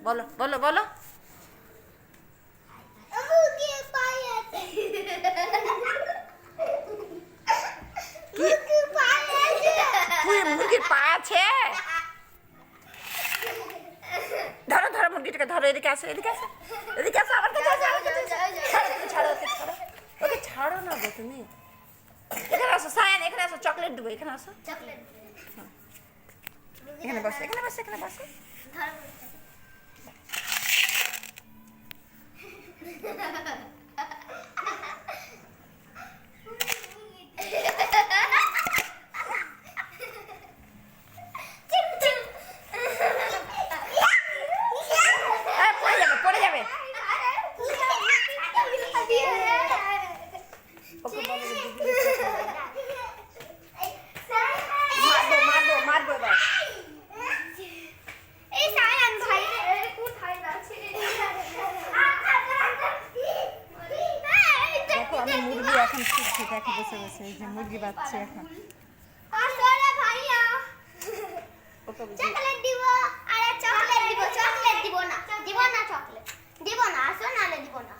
বলো বলো বলো। মুরগির পা আছে। ধরো ধরো মুরগিটাকে ধরো, এদিকে আসো এদিকে আসো এদিকে আসো, আমার কাছে আসো, আমার কাছে আসো। ছাড়ো ওকে ছাড়ো, ওকে ছাড়ো না গো তুমি। এখানে আসো সায়ান, এখানে আসো, চকলেট দেবো, এখানে আসো। এখানে বসো এখানে বসো এখানে বসো। পড়ে যাবে পড়ে যাবে। ওকে মারবো মারবো মারবো এবার। দেখো আমি মুরগি এখন শিখছি, দেখো বসে বসে এই যে মুরগি বাচ্চা এখন। চকলেট দিব, আরে চকলেট দিব, চকলেট দিব না, দিব না চকলেট দিব না, আসো নালে দিব না।